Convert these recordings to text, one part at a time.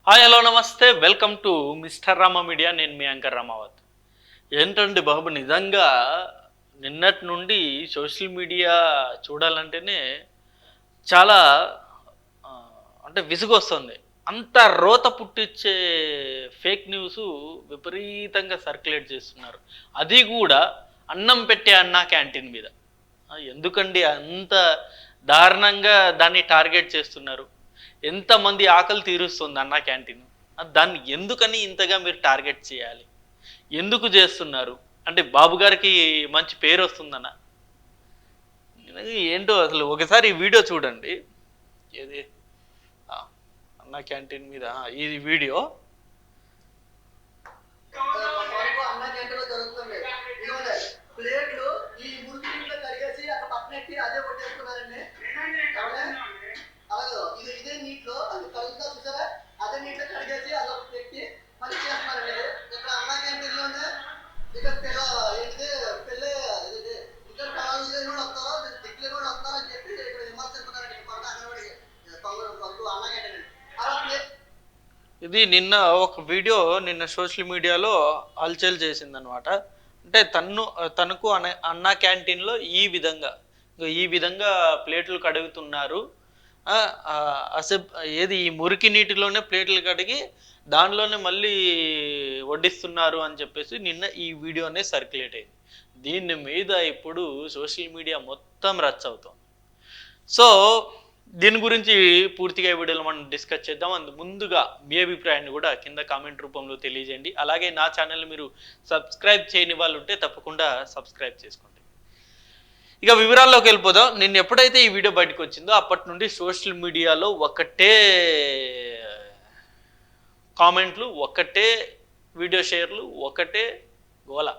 Hi hello నమస్తే welcome to mister Rama media. నేను మీ anchor Ramavath. ఏంటండి బాబు, నిజంగా నిన్నటి నుండి సోషల్ మీడియా చూడాలంటేనే చాలా ఆ, అంటే విసుగొస్తుంది. అంత రోత పుట్టించే ఫేక్ న్యూస్ విపరీతంగా సర్క్యులేట్ చేస్తున్నారు. అది కూడా అన్నం పెట్టే అన్నా క్యాంటీన్ మీద. ఎందుకండి అంత దారుణంగా దాన్ని టార్గెట్ చేస్తున్నారు? ఎంతమంది ఆకలి తీరుస్తుంది అన్నా క్యాంటీన్? దాన్ని ఎందుకని ఇంతగా మీరు టార్గెట్ చేయాలి? ఎందుకు చేస్తున్నారు? అంటే బాబు గారికి మంచి పేరు వస్తుందన్న? ఏంటో అసలు ఒకసారి ఈ వీడియో చూడండి. ఏది ఆ, అన్నా క్యాంటీన్ మీద ఇది వీడియో. ప్లేట్లు ఈ మురికి నీటిలో కడిగేసి అక్కడ పక్కనెట్టి అదే కొట్టేసుకున్నారండి. అలాగే ఇదే నీటిలో అది కడుగుతా చూసారా, అదే నీటిలో కడిగేసి అలా పెట్టి మళ్ళీ చేస్తున్నారండి. ఇక్కడ అన్నా క్యాంటీన్ లోనే ఇక్కడ ఏంటిది పెళ్ళి ఇక్కడ కళాశాల కూడా వస్తారో దిక్కులు కూడా వస్తారని చెప్పి ఇక్కడ విమర్శిస్తున్నారండి. పక్క అంగన్వాడికి అన్నా క్యాంటీన్ అలా ఇది నిన్న ఒక వీడియో నిన్న సోషల్ మీడియాలో హల్చల్ చేసిందనమాట. అంటే తనకు అన్నా క్యాంటీన్లో ఈ విధంగా ప్లేట్లు కడుగుతున్నారు. ఏది ఈ మురికి నీటిలోనే ప్లేట్లు కడిగి దానిలోనే మళ్ళీ వడ్డిస్తున్నారు అని చెప్పేసి నిన్న ఈ వీడియోనే సర్క్యులేట్ అయింది. దీని మీద ఇప్పుడు సోషల్ మీడియా మొత్తం రచ్చ అవుతుంది. సో దీని గురించి పూర్తిగా ఈ వీడియోలో మనం డిస్కస్ చేద్దాం. ముందుగా మీ అభిప్రాయాన్ని కూడా కింద కామెంట్ రూపంలో తెలియజేయండి. అలాగే నా ఛానల్ మీరు సబ్స్క్రైబ్ చేయని వాళ్ళు ఉంటే తప్పకుండా సబ్స్క్రైబ్ చేసుకోండి. ఇక వివరాల్లోకి వెళ్ళిపోదాం. నిన్న ఎప్పుడైతే ఈ వీడియో బయటకు వచ్చిందో అప్పటి నుండి సోషల్ మీడియాలో ఒకటే కామెంట్లు, ఒకటే వీడియో షేర్లు, ఒకటే గోల.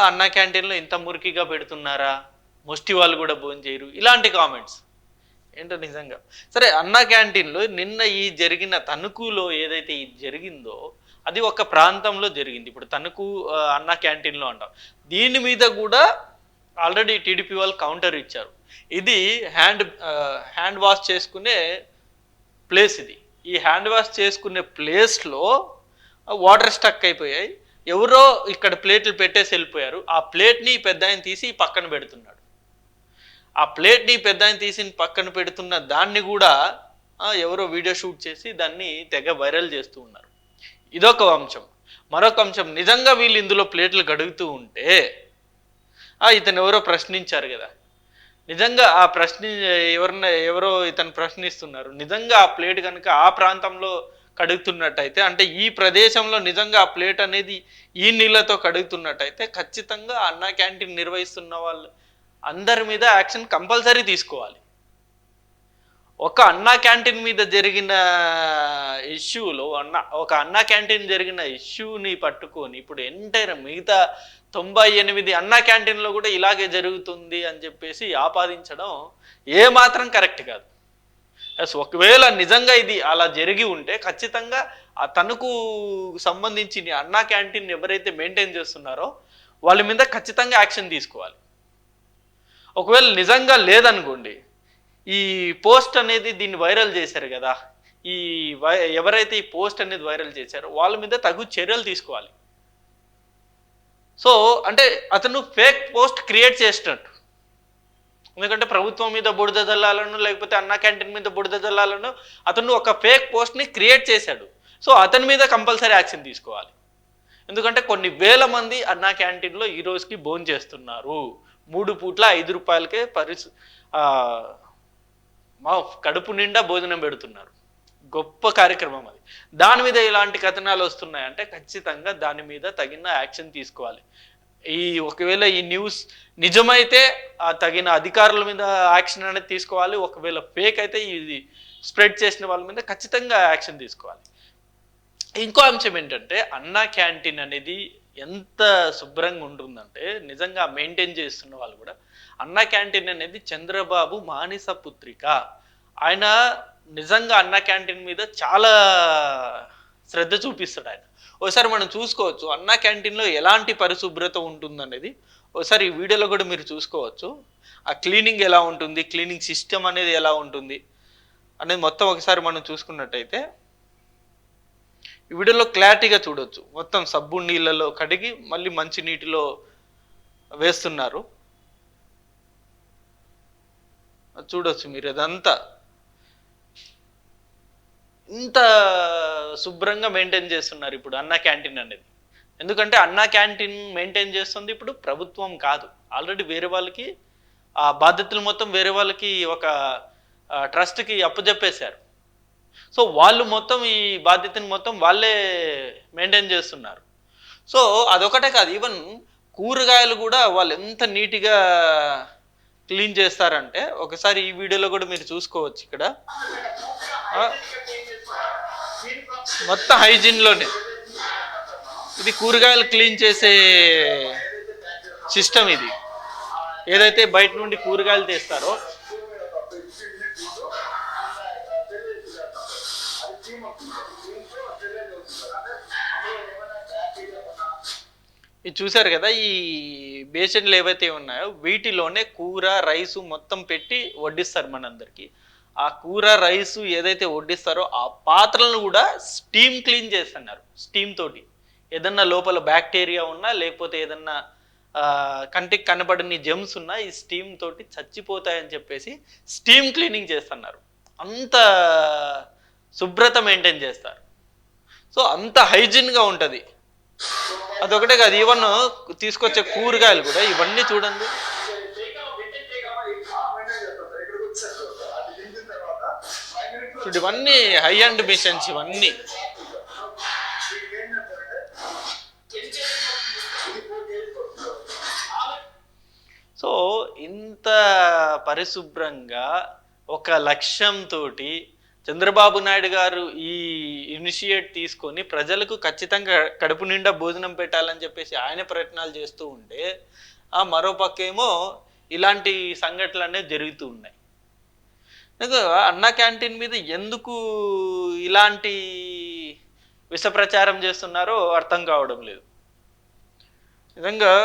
అన్నా క్యాంటీన్లో ఇంత మురికిగా పెడుతున్నారా, ముష్టి వాళ్ళు కూడా భోజనం చేయరు, ఇలాంటి కామెంట్స్. ఏంటో నిజంగా సరే, అన్నా క్యాంటీన్లో నిన్న ఈ జరిగిన తణుకులో ఏదైతే ఇది జరిగిందో అది ఒక ప్రాంతంలో జరిగింది. ఇప్పుడు తణుకు అన్నా క్యాంటీన్లో అంటాం. దీని మీద కూడా ఆల్రెడీ టీడీపీ వాళ్ళు కౌంటర్ ఇచ్చారు. ఇది హ్యాండ్ వాష్ చేసుకునే ప్లేస్. ఈ హ్యాండ్ వాష్ చేసుకునే ప్లేస్లో వాటర్ స్టక్ అయిపోయాయి. ఎవరో ఇక్కడ ప్లేట్లు పెట్టేసి వెళ్ళిపోయారు. ఆ ప్లేట్ని పెద్ద ఆయన తీసి పక్కన పెడుతున్నాడు. ఆ ప్లేట్ని పెద్ద ఆయన తీసి పక్కన పెడుతున్న దాన్ని కూడా ఎవరో వీడియో షూట్ చేసి దాన్ని తెగ వైరల్ చేస్తూ ఉన్నారు. ఇదొక అంశం. మరొక అంశం, నిజంగా వీళ్ళు ఇందులో ప్లేట్లు గడుగుతూ ఉంటే ఇతను ఎవరో ప్రశ్నించారు కదా, నిజంగా ఆ ఎవరో ఇతను ప్రశ్నిస్తున్నారు. నిజంగా ఆ ప్లేట్ కనుక ఆ ప్రాంతంలో కడుగుతున్నట్టయితే, అంటే ఈ ప్రదేశంలో నిజంగా ఆ ప్లేట్ అనేది ఈ నీళ్ళతో కడుగుతున్నట్టయితే ఖచ్చితంగా అన్నా క్యాంటీన్ నిర్వహిస్తున్న వాళ్ళు అందరి మీద యాక్షన్ కంపల్సరీ తీసుకోవాలి. ఒక అన్నా క్యాంటీన్ మీద జరిగిన ఇష్యూలో ఒక అన్నా క్యాంటీన్ జరిగిన ఇష్యూని పట్టుకొని ఇప్పుడు ఎంటైర్ మిగతా 98 అన్నా క్యాంటీన్లో కూడా ఇలాగే జరుగుతుంది అని చెప్పేసి ఆపాదించడం ఏమాత్రం కరెక్ట్ కాదు. ఒకవేళ నిజంగా ఇది అలా జరిగి ఉంటే ఖచ్చితంగా తనకు సంబంధించి అన్నా క్యాంటీన్ ఎవరైతే మెయింటైన్ చేస్తున్నారో వాళ్ళ మీద ఖచ్చితంగా యాక్షన్ తీసుకోవాలి. ఒకవేళ నిజంగా లేదనుకోండి, ఈ పోస్ట్ అనేది దీన్ని వైరల్ చేశారు కదా, ఎవరైతే ఈ పోస్ట్ అనేది వైరల్ చేశారో వాళ్ళ మీద తగు చర్యలు తీసుకోవాలి. సో అంటే అతను ఫేక్ పోస్ట్ క్రియేట్ చేసినట్టు. ఎందుకంటే ప్రభుత్వం మీద బురద జల్లాలను, లేకపోతే అన్నా క్యాంటీన్ మీద బురద జల్లాలను అతను ఒక ఫేక్ పోస్ట్ని క్రియేట్ చేశాడు. సో అతని మీద కంపల్సరీ యాక్షన్ తీసుకోవాలి. ఎందుకంటే కొన్ని వేల మంది అన్నా క్యాంటీన్లో ఈ రోజుకి భోజనం చేస్తున్నారు. 3 పూట్ల 5 రూపాయలకే మా కడుపు నిండా భోజనం పెడుతున్నారు. గొప్ప కార్యక్రమం అది. దాని మీద ఇలాంటి కథనాలు వస్తున్నాయంటే ఖచ్చితంగా దాని మీద తగిన యాక్షన్ తీసుకోవాలి. ఒకవేళ ఈ న్యూస్ నిజమైతే తగిన అధికారుల మీద యాక్షన్ అనేది తీసుకోవాలి. ఒకవేళ ఫేక్ అయితే ఇది స్ప్రెడ్ చేసిన వాళ్ళ మీద ఖచ్చితంగా యాక్షన్ తీసుకోవాలి. ఇంకో అంశం ఏంటంటే, అన్నా క్యాంటీన్ అనేది ఎంత శుభ్రంగా ఉంటుందంటే, నిజంగా మెయింటైన్ చేస్తున్న వాళ్ళు కూడా, అన్నా క్యాంటీన్ అనేది చంద్రబాబు మానస పుత్రిక. ఆయన నిజంగా అన్నా క్యాంటీన్ మీద చాలా శ్రద్ధ చూపిస్తాడు ఆయన. ఒకసారి మనం చూసుకోవచ్చు అన్నా క్యాంటీన్లో ఎలాంటి పరిశుభ్రత ఉంటుందనేది. ఒకసారి ఈ వీడియోలో కూడా మీరు చూసుకోవచ్చు. ఆ క్లీనింగ్ ఎలా ఉంటుంది, క్లీనింగ్ సిస్టమ్ అనేది ఎలా ఉంటుంది అనేది మొత్తం ఒకసారి మనం చూసుకున్నట్టయితే ఈ వీడియోలో క్లారిటీగా చూడొచ్చు. మొత్తం సబ్బు నీళ్ళలో కడిగి మళ్ళీ మంచి నీటిలో వేస్తున్నారు. చూడొచ్చు మీరు. ఇదంతా ఇంత శుభ్రంగా మెయింటైన్ చేస్తున్నారు ఇప్పుడు అన్నా క్యాంటీన్ అనేది. ఎందుకంటే అన్నా క్యాంటీన్ మెయింటైన్ చేస్తుంది ఇప్పుడు ప్రభుత్వం కాదు, ఆల్రెడీ వేరే వాళ్ళకి ఆ బాధ్యతలు మొత్తం వేరే వాళ్ళకి ఒక ట్రస్ట్కి అప్పచెప్పేశారు. సో వాళ్ళు మొత్తం ఈ బాధ్యతను మొత్తం వాళ్ళే మెయింటైన్ చేస్తున్నారు. సో అదొకటే కాదు, ఈవెన్ కూరగాయలు కూడా వాళ్ళు ఎంత నీట్గా క్లీన్ చేస్తారంటే ఒకసారి ఈ వీడియోలో కూడా మీరు చూసుకోవచ్చు. ఇక్కడ మొత్తం హైజీన్లోనే ఇది కూరగాయలు క్లీన్ చేసే సిస్టమ్. ఇది ఏదైతే బయట నుండి కూరగాయలు తెస్తారో ఇది చూసారు కదా, ఈ బేసిన్లు ఏవైతే ఉన్నాయో వీటిలోనే కూర రైసు మొత్తం పెట్టి వడ్డిస్తారు మనందరికీ. ఆ కూర రైసు ఏదైతే వడ్డిస్తారో ఆ పాత్రలను కూడా స్టీమ్ క్లీన్ చేస్తున్నారు. స్టీమ్ తోటి ఏదన్నా లోపల బ్యాక్టీరియా ఉన్నా లేకపోతే ఏదన్నా కంటికి కనబడని జెమ్స్ ఉన్నా ఈ స్టీమ్ తోటి చచ్చిపోతాయని చెప్పేసి స్టీమ్ క్లీనింగ్ చేస్తున్నారు. అంత శుభ్రత మెయింటైన్ చేస్తారు. సో అంత హైజీన్గా ఉంటుంది. అదొకటే కాదు, ఈవెన్ తీసుకొచ్చే కూరగాయలు కూడా ఇవన్నీ చూడండి. ఇవన్నీ హై అండ్ మిషన్స్ ఇవన్నీ. సో ఇంత పరిశుభ్రంగా ఒక లక్ష్యంతో చంద్రబాబు నాయుడు గారు ఈ ఇనిషియేట్ తీసుకొని ప్రజలకు ఖచ్చితంగా కడుపు నిండా భోజనం పెట్టాలని చెప్పేసి ఆయన ప్రయత్నాలు చేస్తూ ఉంటే మరోపక్కేమో ఇలాంటి సంఘటనలు అనేవి జరుగుతూ ఉన్నాయి. అన్నా క్యాంటీన్ మీద ఎందుకు ఇలాంటి విష ప్రచారం చేస్తున్నారో అర్థం కావడం లేదు నిజంగా.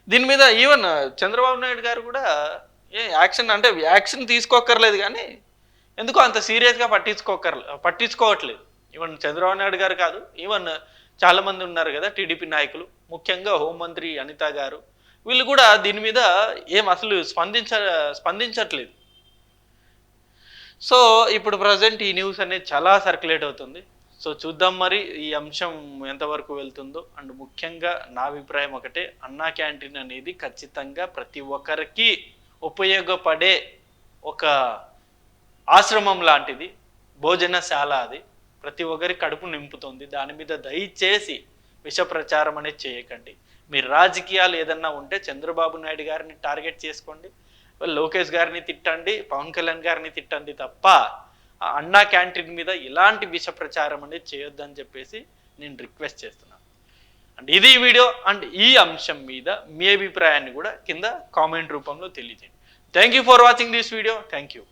దీని మీద ఈవెన్ చంద్రబాబు నాయుడు గారు కూడా యాక్షన్ తీసుకోక్కర్లేదు, కానీ ఎందుకో అంత సీరియస్గా పట్టించుకోవట్లేదు. ఈవెన్ చంద్రబాబు నాయుడు గారు కాదు, ఈవెన్ చాలామంది ఉన్నారు కదా టీడీపీ నాయకులు, ముఖ్యంగా హోంమంత్రి అనిత గారు, వీళ్ళు కూడా దీని మీద ఏం అసలు స్పందించట్లేదు. సో ఇప్పుడు ప్రజెంట్ ఈ న్యూస్ అనేది చాలా సర్క్యులేట్ అవుతుంది. సో చూద్దాం మరి ఈ అంశం ఎంతవరకు వెళ్తుందో. అండ్ ముఖ్యంగా నా అభిప్రాయం ఒకటే, అన్నా క్యాంటీన్ అనేది ఖచ్చితంగా ప్రతి ఒక్కరికి ఉపయోగపడే ఒక ఆశ్రమం లాంటిది, భోజనశాల. అది ప్రతి ఒక్కరి కడుపు నింపుతుంది. దాని మీద దయచేసి విష ప్రచారం అనేది చేయకండి. మీరు రాజకీయాలు ఏదన్నా ఉంటే చంద్రబాబు నాయుడు గారిని టార్గెట్ చేసుకోండి, లోకేష్ గారిని తిట్టండి, పవన్ కళ్యాణ్ గారిని తిట్టండి తప్ప అన్నా క్యాంటీన్ మీద ఇలాంటి విష ప్రచారం అనేది చేయొద్దని చెప్పేసి నేను రిక్వెస్ట్ చేస్తున్నాను. అండ్ ఇది వీడియో. అండ్ ఈ అంశం మీద మీ అభిప్రాయాన్ని కూడా కింద కామెంట్ రూపంలో తెలియజేయండి. Thank you for watching this video. Thank you.